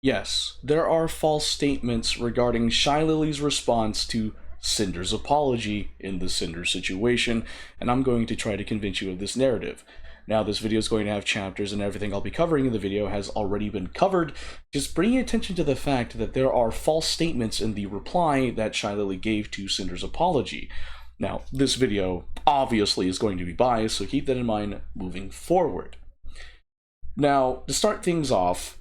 Yes, there are false statements regarding Shylily's response to Cinder's apology in the Cinder situation, and I'm going to try to convince you of this narrative. Now, this video is going to have chapters, and everything I'll be covering in the video has already been covered, just bringing attention to the fact that there are false statements in the reply that Shylily gave to Cinder's apology. Now, this video obviously is going to be biased, so keep that in mind moving forward. Now, to start things off,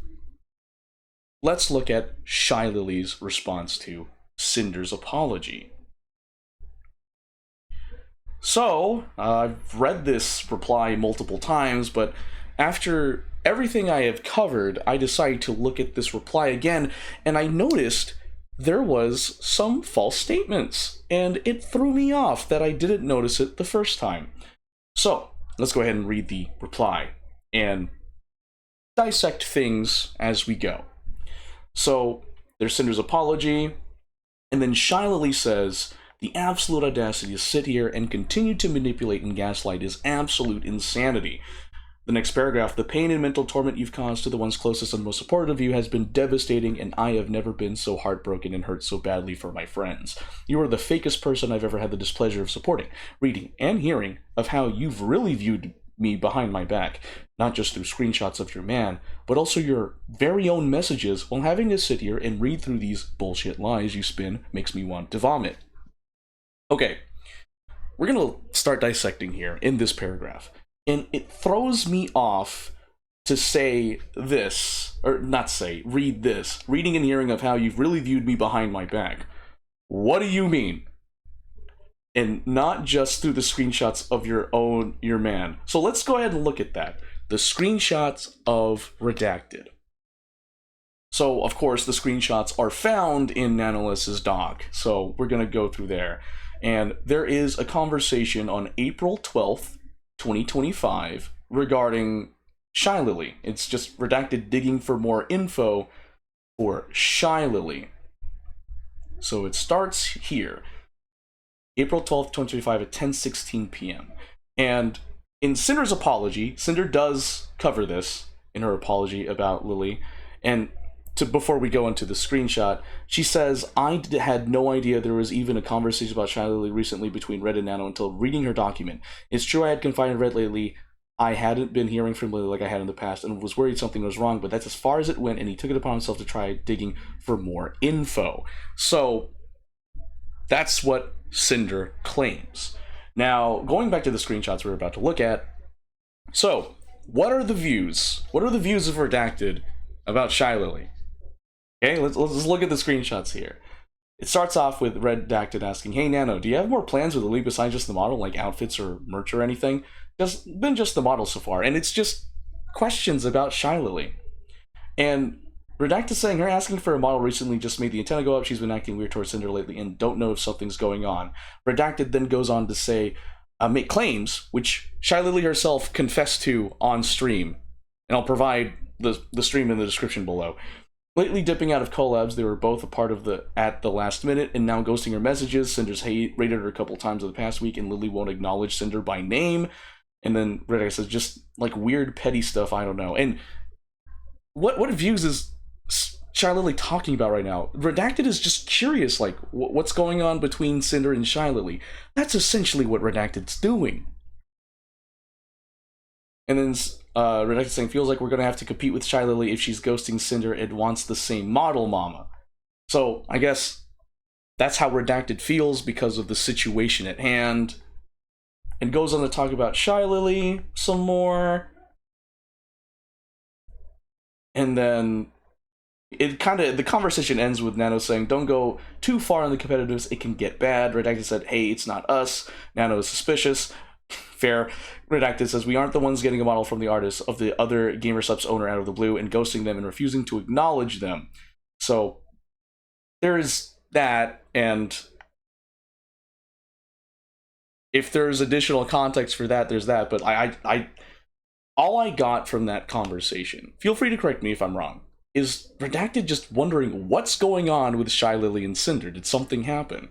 let's look at Shylily's response to Cinder's apology. So, I've read this reply multiple times, but after everything I have covered, I decided to look at this reply again, and I noticed there was some false statements, and it threw me off that I didn't notice it the first time. So, let's go ahead and read the reply, and dissect things as we go. So, there's Cinder's apology, and then Shylily says, "The absolute audacity to sit here and continue to manipulate and gaslight is absolute insanity." The next paragraph, "The pain and mental torment you've caused to the ones closest and most supportive of you has been devastating, and I have never been so heartbroken and hurt so badly for my friends. You are the fakest person I've ever had the displeasure of supporting, reading, and hearing of how you've really viewed me behind my back, not just through screenshots of your man, but also your very own messages while having to sit here and read through these bullshit lies you spin makes me want to vomit." Okay, we're gonna start dissecting here in this paragraph, and it throws me off to say this, or not say, read this, reading and hearing of how you've really viewed me behind my back. What do you mean? And not just through the screenshots of your man. So let's go ahead and look at that. The screenshots of Redacted. So, of course, the screenshots are found in Nanoless's doc, so we're going to go through there. And there is a conversation on April 12th, 2025, regarding Shylily. It's just Redacted digging for more info for Shylily. So it starts here. April 12th, 2025 at 10:16 p.m. And in Cinder's apology, Cinder does cover this in her apology about Lily. And before we go into the screenshot, she says, "I had no idea there was even a conversation about Shylily recently between Red and Nano until reading her document. It's true I had confined Red lately. I hadn't been hearing from Lily like I had in the past and was worried something was wrong, but that's as far as it went, and he took it upon himself to try digging for more info." So that's what Cinder claims. Now, going back to the screenshots we're about to look at, so what are the views? What are the views of Redacted about Shylily? Okay, let's look at the screenshots here. It starts off with Redacted asking, "Hey Nano, do you have more plans with Lily besides just the model, like outfits or merch or anything? Just the model so far." And it's just questions about Shylily. And Redacted saying her asking for a model recently just made the antenna go up. She's been acting weird towards Cinder lately and don't know if something's going on. Redacted then goes on to say, make claims, which Shylily herself confessed to on stream. And I'll provide the stream in the description below. Lately dipping out of collabs, they were both a part of at the last minute, and now ghosting her messages. Cinder's rated her a couple times over the past week, and Lily won't acknowledge Cinder by name. And then Redacted says, just like weird petty stuff, I don't know. And what views is Shylily talking about right now? Redacted is just curious, like, what's going on between Cinder and Shylily? That's essentially what Redacted's doing. And then Redacted saying, "Feels like we're going to have to compete with Shylily if she's ghosting Cinder and wants the same model mama." So I guess that's how Redacted feels because of the situation at hand. And goes on to talk about Shylily some more. And then the conversation ends with Nano saying, "Don't go too far in the competitiveness, it can get bad." Redacted said, "Hey, it's not us." Nano is suspicious. Fair. Redacted says, "We aren't the ones getting a model from the artist of the other GamerSupps owner out of the blue and ghosting them and refusing to acknowledge them." So there's that, and if there's additional context for that, there's that. But all I got from that conversation, feel free to correct me if I'm wrong, is Redacted just wondering what's going on with Shylily and Cinder. Did something happen?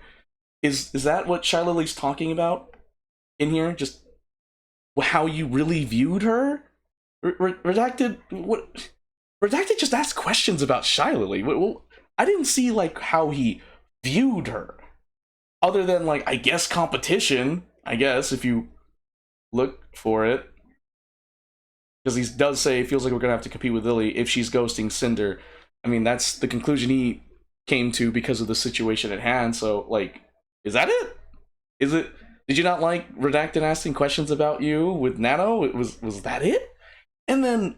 Is that what Shylily's talking about in here? Just how you really viewed her? Redacted, what? Redacted just asked questions about Shylily. Well, I didn't see like how he viewed her, other than like I guess competition. I guess if you look for it, because he does say it feels like we're gonna have to compete with Lily if she's ghosting Cinder. I mean, that's the conclusion he came to because of the situation at hand. So, like, is that it? Is it? Did you not like Redacted asking questions about you with Nano? Was that it? And then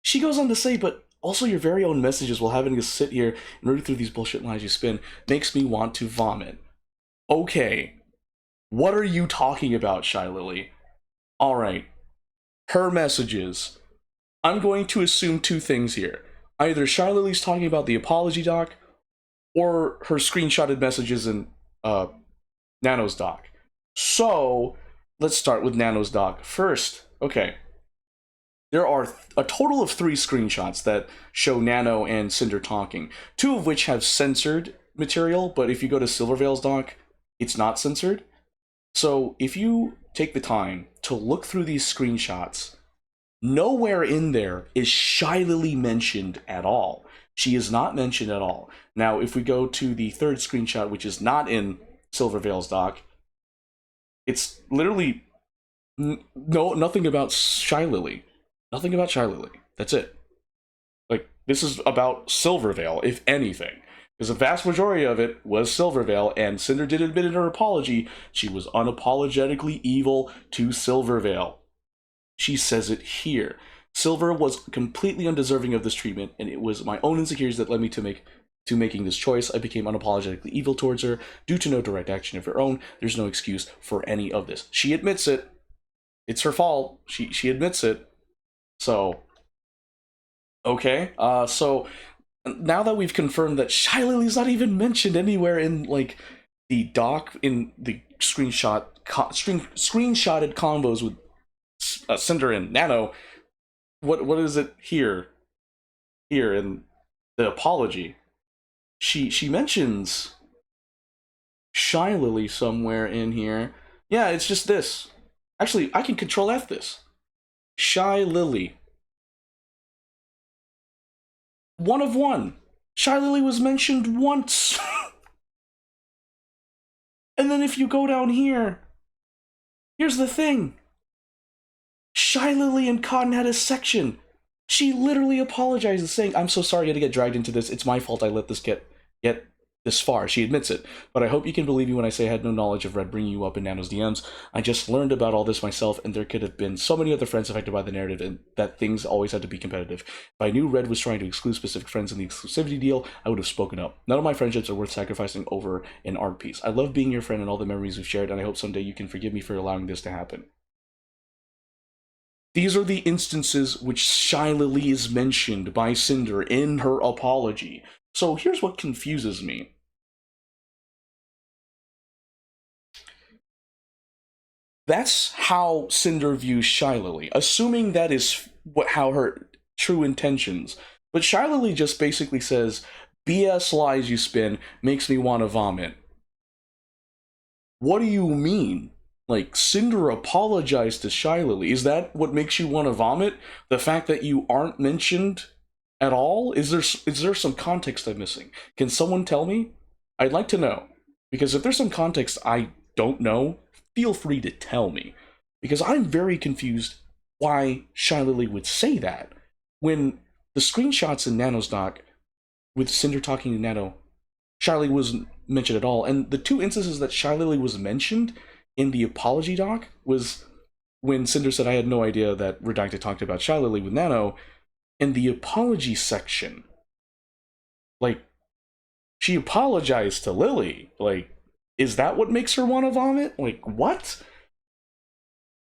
she goes on to say, but also your very own messages while having to sit here and read through these bullshit lies you spin makes me want to vomit. Okay, what are you talking about, Shylily? Alright, her messages. I'm going to assume two things here. Either Shylily's talking about the apology doc, or her screenshotted messages in Nano's doc. So, let's start with Nano's doc first. Okay. There are a total of 3 screenshots that show Nano and Cinder talking, 2 of which have censored material, but if you go to Silverveil's doc, it's not censored. So if you take the time to look through these screenshots, nowhere in there is Shylily mentioned at all. She is not mentioned at all. Now, if we go to the 3rd screenshot, which is not in Silverveil's doc, it's literally nothing about Shylily. Nothing about Shylily. That's it. Like, this is about Silverveil, if anything. Because the vast majority of it was Silverveil, and Cinder did admit in her apology she was unapologetically evil to Silverveil. She says it here. Silver was completely undeserving of this treatment, and it was my own insecurities that led me to making this choice. I became unapologetically evil towards her due to no direct action of her own. There's no excuse for any of this. She admits it. It's her fault. She admits it. So, okay. So now that we've confirmed that Shylily's not even mentioned anywhere in like the doc, in the screenshotted convos with Sinder and Nano, what is it here? Here in the apology, she mentions Shylily somewhere in here. Yeah, it's just this. Actually, I can Control F this. Shylily. 1 of 1. Shylily was mentioned once. And then if you go down here, here's the thing. Shylily and Cotton had a section. She literally apologizes, saying, I'm so sorry I had to get dragged into this. It's my fault I let this get this far. She admits it. But I hope you can believe me when I say I had no knowledge of Red bringing you up in Nano's DMs. I just learned about all this myself, and there could have been so many other friends affected by the narrative, and that things always had to be competitive. If I knew Red was trying to exclude specific friends in the exclusivity deal, I would have spoken up. None of my friendships are worth sacrificing over an art piece. I love being your friend and all the memories we've shared, and I hope someday you can forgive me for allowing this to happen. These are the instances which Shylily is mentioned by Cinder in her apology. So here's what confuses me. That's how Cinder views Shylily, assuming that is how her true intentions. But Shylily just basically says, BS lies you spin makes me want to vomit. What do you mean? Like, Cinder apologized to Shylily. Is that what makes you want to vomit? The fact that you aren't mentioned at all? Is there some context I'm missing? Can someone tell me? I'd like to know. Because if there's some context I don't know, feel free to tell me. Because I'm very confused why Shylily would say that. When the screenshots in Nano's doc, with Cinder talking to Nano, Shylily wasn't mentioned at all. And the 2 instances that Shylily was mentioned in the apology doc was when Cinder said I had no idea that Redacted talked about Shylily with Nano. In the apology section, like, she apologized to Lily. Like, is that what makes her want to vomit? Like, what?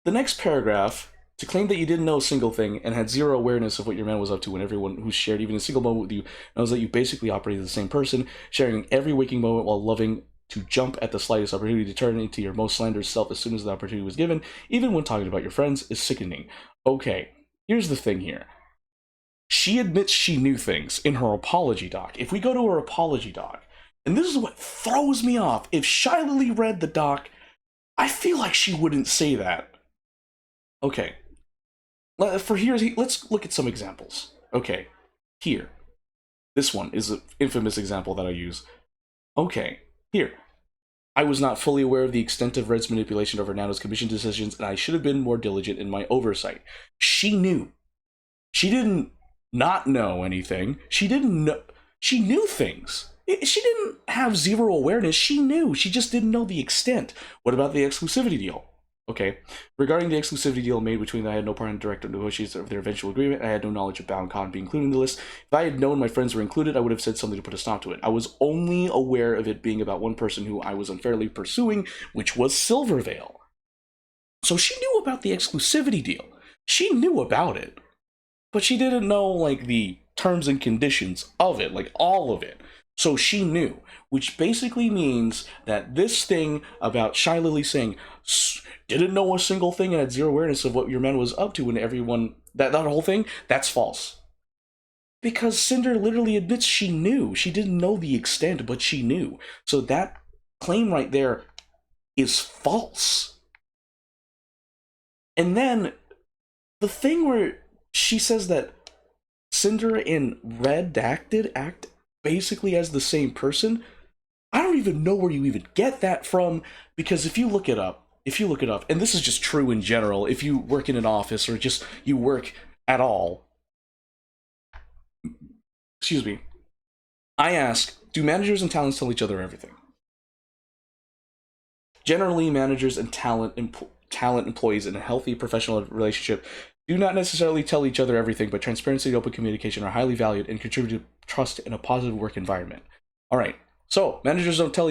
The next paragraph, to claim that you didn't know a single thing and had zero awareness of what your man was up to when everyone who shared even a single moment with you knows that you basically operated as the same person, sharing every waking moment while loving to jump at the slightest opportunity to turn into your most slanderous self as soon as the opportunity was given, even when talking about your friends, is sickening. Okay, here's the thing here. She admits she knew things in her apology doc. If we go to her apology doc, and this is what throws me off, if Shylily read the doc, I feel like she wouldn't say that. Okay. Let's look at some examples. Okay, here. This one is an infamous example that I use. Okay, here. I was not fully aware of the extent of Red's manipulation over Nano's commission decisions, and I should have been more diligent in my oversight. She knew. She didn't not know anything. She didn't know. She knew things. She didn't have zero awareness. She knew. She just didn't know the extent. What about the exclusivity deal? Okay. Regarding the exclusivity deal made between them, I had no part in direct negotiations of their eventual agreement. I had no knowledge of BoundCon being included in the list. If I had known my friends were included, I would have said something to put a stop to it. I was only aware of it being about one person who I was unfairly pursuing, which was Silvervale. So she knew about the exclusivity deal. She knew about it. But she didn't know, like, the terms and conditions of it, like, all of it. So she knew, which basically means that this thing about Shylily saying, didn't know a single thing and had zero awareness of what your man was up to and everyone, that whole thing, that's false. Because Cinder literally admits she knew. She didn't know the extent, but she knew. So that claim right there is false. And then the thing where she says that Cinder and Redacted act basically as the same person, I don't even know where you even get that from, because if you look it up, and this is just true in general, if you work in an office or just you work at all, excuse me, I ask, do managers and talents tell each other everything? Generally, managers and talent employees in a healthy professional relationship do not necessarily tell each other everything, but transparency and open communication are highly valued and contribute to trust in a positive work environment. All right, so managers don't tell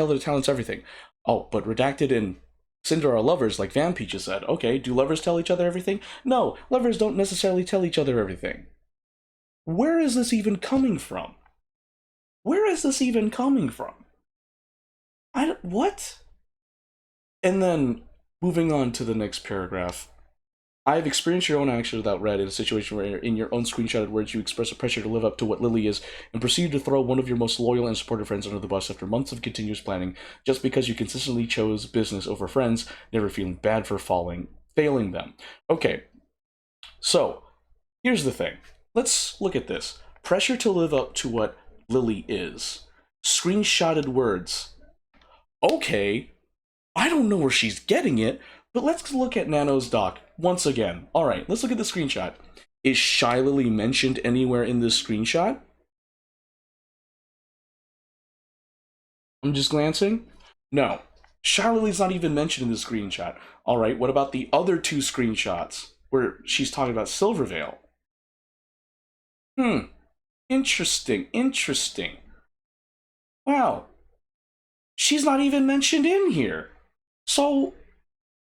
their talents everything. Oh, but Redacted and Cinder are lovers, like Van Peach has said. Okay, do lovers tell each other everything? No, lovers don't necessarily tell each other everything. Where is this even coming from? Where is this even coming from? What? And then, moving on to the next paragraph. I have experienced your own action without Red in a situation where in your own screenshotted words you express a pressure to live up to what Lily is and proceed to throw one of your most loyal and supportive friends under the bus after months of continuous planning just because you consistently chose business over friends, never feeling bad for failing them. Okay, so here's the thing. Let's look at this. Pressure to live up to what Lily is. Screenshotted words. Okay, I don't know where she's getting it, but let's look at Nano's doc once again. Alright, let's look at the screenshot. Is Shylily mentioned anywhere in this screenshot? I'm just glancing. No. Shylily's not even mentioned in this screenshot. Alright, what about the other two screenshots where she's talking about Silvervale? Interesting. Wow. She's not even mentioned in here. So,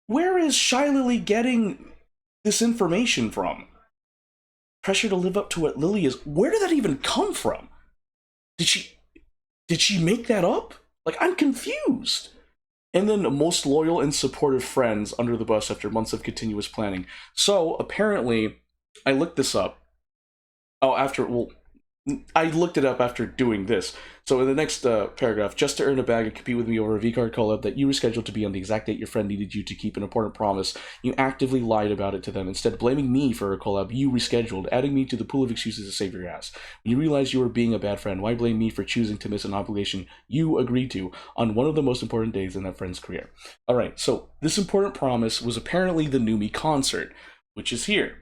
where is Shylily getting this information from? Pressure to live up to what Lily is. Where did that even come from? Did she make that up? Like, I'm confused. And then most loyal and supportive friends under the bus after months of continuous planning. So, apparently, I looked this up. I looked it up after doing this. So in the next paragraph, just to earn a bag and compete with me over a VCard collab that you rescheduled to be on the exact date your friend needed you to keep an important promise, you actively lied about it to them. Instead, blaming me for a collab you rescheduled, adding me to the pool of excuses to save your ass. When you realized you were being a bad friend, why blame me for choosing to miss an obligation you agreed to on one of the most important days in that friend's career? Alright, so this important promise was apparently the Numi concert, which is here.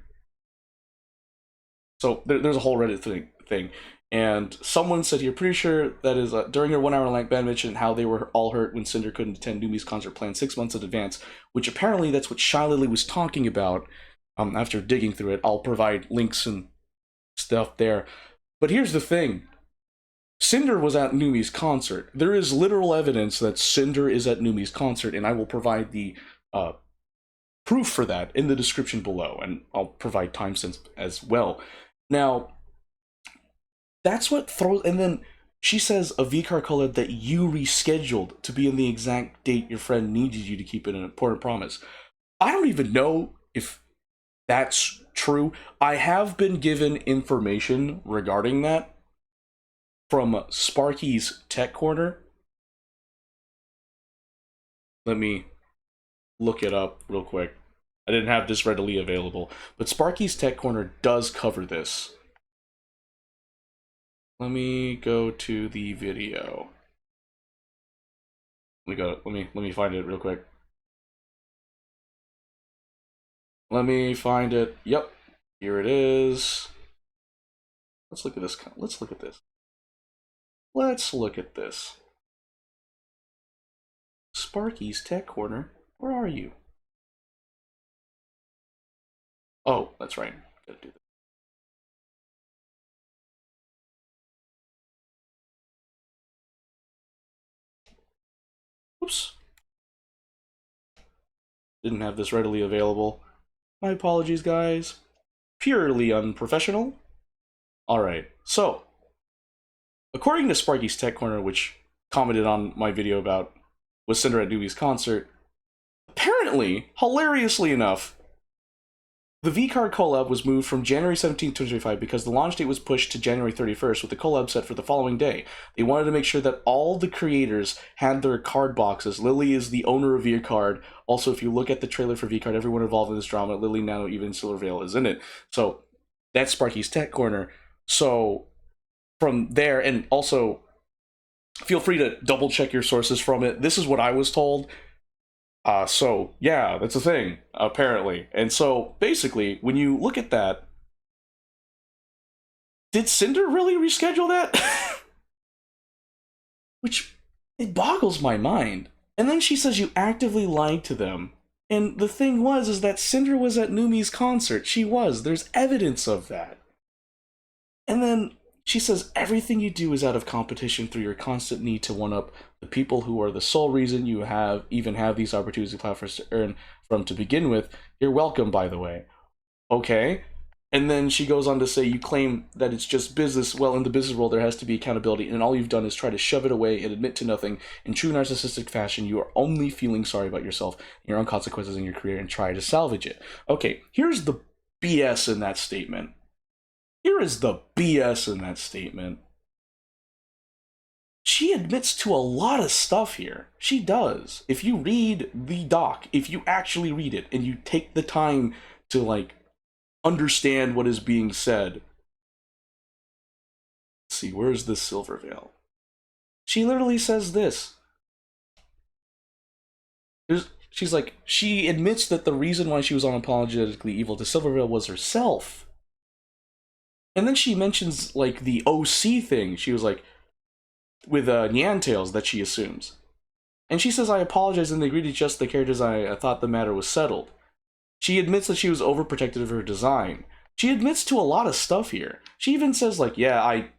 So there's a whole Reddit thing. And someone said here, pretty sure that is during her 1 hour long band mentioned how they were all hurt when Cinder couldn't attend Numi's concert planned 6 months in advance, which apparently that's what Shylily was talking about. After digging through it, I'll provide links and stuff there. But here's the thing. Cinder was at Numi's concert. There is literal evidence that Cinder is at Numi's concert, and I will provide the proof for that in the description below, and I'll provide timestamps as well. Now, that's what throws, and then she says a VCard collab that you rescheduled to be on the exact date your friend needed you to keep an important promise. I don't even know if that's true. I have been given information regarding that from SparkysTechCorner. Let me look it up real quick. I didn't have this readily available, but SparkysTechCorner does cover this. Let me go to the video. Let me find it real quick. Let me find it. Yep, here it is. Let's look at this. Let's look at this. Let's look at this. Sparky's Tech Corner, where are you? Oh, that's right. Gotta do that. Oops. Didn't have this readily available. My apologies, guys. Purely unprofessional. Alright, so, according to Sparky's Tech Corner, which commented on my video about was Sinder at Numi's concert, apparently, hilariously enough, the VCard collab was moved from January 17, 2025 because the launch date was pushed to January 31st with the collab set for the following day. They wanted to make sure that all the creators had their card boxes. Lily is the owner of VCard. Also, if you look at the trailer for VCard, everyone involved in this drama, Lily, Nano, even Silvervale is in it. So, that's Sparky's Tech Corner. So, from there, and also, feel free to double check your sources from it. This is what I was told. So, yeah, that's a thing, apparently. And so, basically, when you look at that, did Sinder really reschedule that? Which, it boggles my mind. And then she says you actively lied to them. And the thing is that Sinder was at Numi's concert. She was. There's evidence of that. And then she says everything you do is out of competition through your constant need to one-up the people who are the sole reason you even have these opportunities and platforms to earn from to begin with. You're welcome, by the way. Okay? And then she goes on to say you claim that it's just business. Well, in the business world, there has to be accountability, and all you've done is try to shove it away and admit to nothing. In true narcissistic fashion, you are only feeling sorry about yourself, your own consequences in your career, and try to salvage it. Okay, here's the BS in that statement. Here is the BS in that statement. She admits to a lot of stuff here. She does. If you read the doc, if you actually read it, and you take the time to, like, understand what is being said. Let's see, where's the Silvervale? She literally says this. She's like, she admits that the reason why she was unapologetically evil to Silvervale was herself. And then she mentions, like, the OC thing. She was like, with Nyantails that she assumes. And she says, I apologize and they agreed to adjust the characters. I thought the matter was settled. She admits that she was overprotective of her design. She admits to a lot of stuff here. She even says, like, yeah, I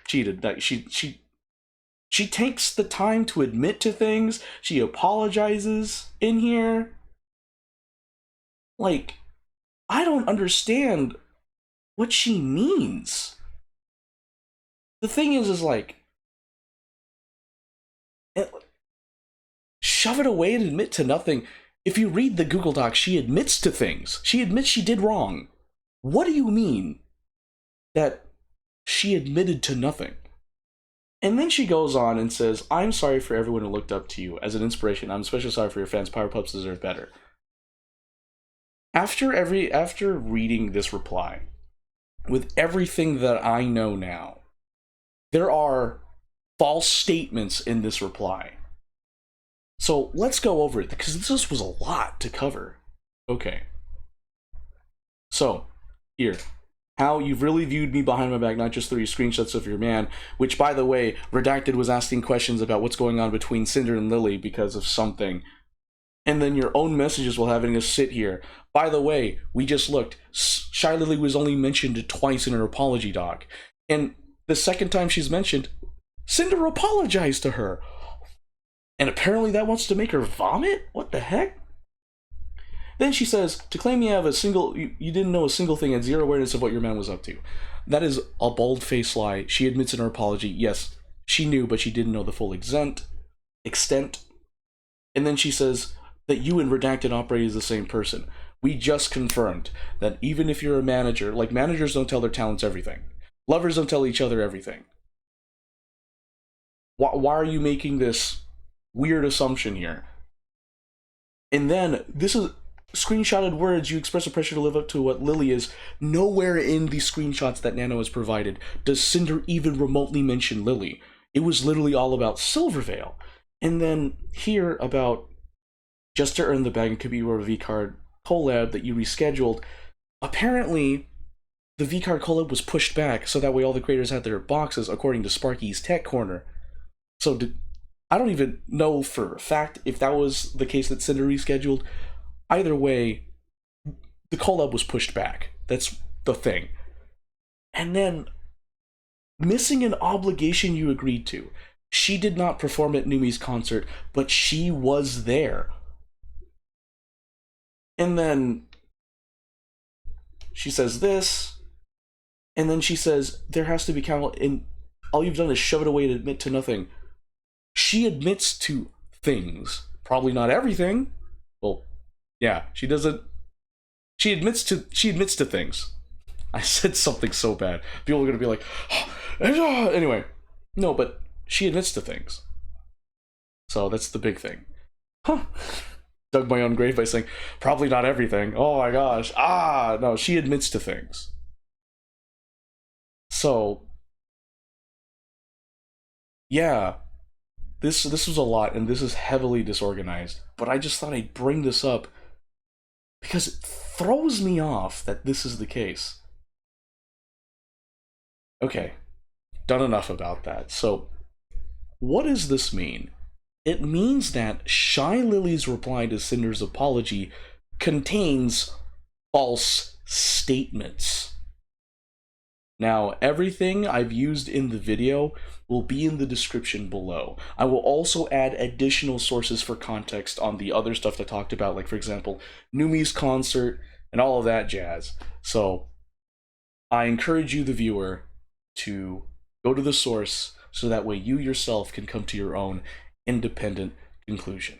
cheated. She takes the time to admit to things. She apologizes in here. Like, I don't understand what she means. The thing is like, shove it away and admit to nothing. If you read the Google Doc, she admits to things. She admits she did wrong. What do you mean that she admitted to nothing? And then she goes on and says, I'm sorry for everyone who looked up to you as an inspiration. I'm especially sorry for your fans. Power Pups deserve better. After reading this reply, with everything that I know now, there are false statements in this reply. So let's go over it, because this was a lot to cover. Okay. So, here. How you've really viewed me behind my back, not just through your screenshots of your man, which, by the way, Redacted was asking questions about what's going on between Sinder and Lily because of something. And then your own messages while having us sit here. By the way, we just looked. Shylily was only mentioned twice in her apology doc. And the second time she's mentioned, Sinder apologized to her. And apparently that wants to make her vomit? What the heck? Then she says, to claim you have you didn't know a single thing and zero awareness of what your man was up to. That is a bold-faced lie. She admits in her apology, yes, she knew, but she didn't know the full extent. And then she says that you and Redacted operate as the same person. We just confirmed that even if you're a manager, like managers don't tell their talents everything. Lovers don't tell each other everything. Why are you making this weird assumption here? And then, this is screenshotted words, you express a pressure to live up to what Lily is. Nowhere in the screenshots that Nano has provided does Sinder even remotely mention Lily. It was literally all about Silvervale. And then here about just to earn the bag and could be your VCard collab that you rescheduled. Apparently, the VCard collab was pushed back so that way all the creators had their boxes according to SparkysTechCorner. So I don't even know for a fact if that was the case that Sinder rescheduled. Either way, the collab was pushed back. That's the thing. And then, missing an obligation you agreed to. She did not perform at Numi's concert, but she was there. And then she says this, and then she says there has to be count, and all you've done is shove it away and admit to nothing. She admits to things, probably not everything. Well, yeah, she doesn't. She admits to things. I said something so bad. People are gonna be like, anyway, no, but she admits to things. So that's the big thing. Huh. Dug my own grave by saying, probably not everything. Oh my gosh. No, she admits to things. So, yeah, this was a lot, and this is heavily disorganized. But I just thought I'd bring this up because it throws me off that this is the case. Okay, done enough about that. So, what does this mean? It means that Shylily's reply to Sinder's apology contains false statements. Now, everything I've used in the video will be in the description below. I will also add additional sources for context on the other stuff I talked about, like, for example, Numi's concert and all of that jazz. So, I encourage you, the viewer, to go to the source so that way you yourself can come to your own independent conclusion.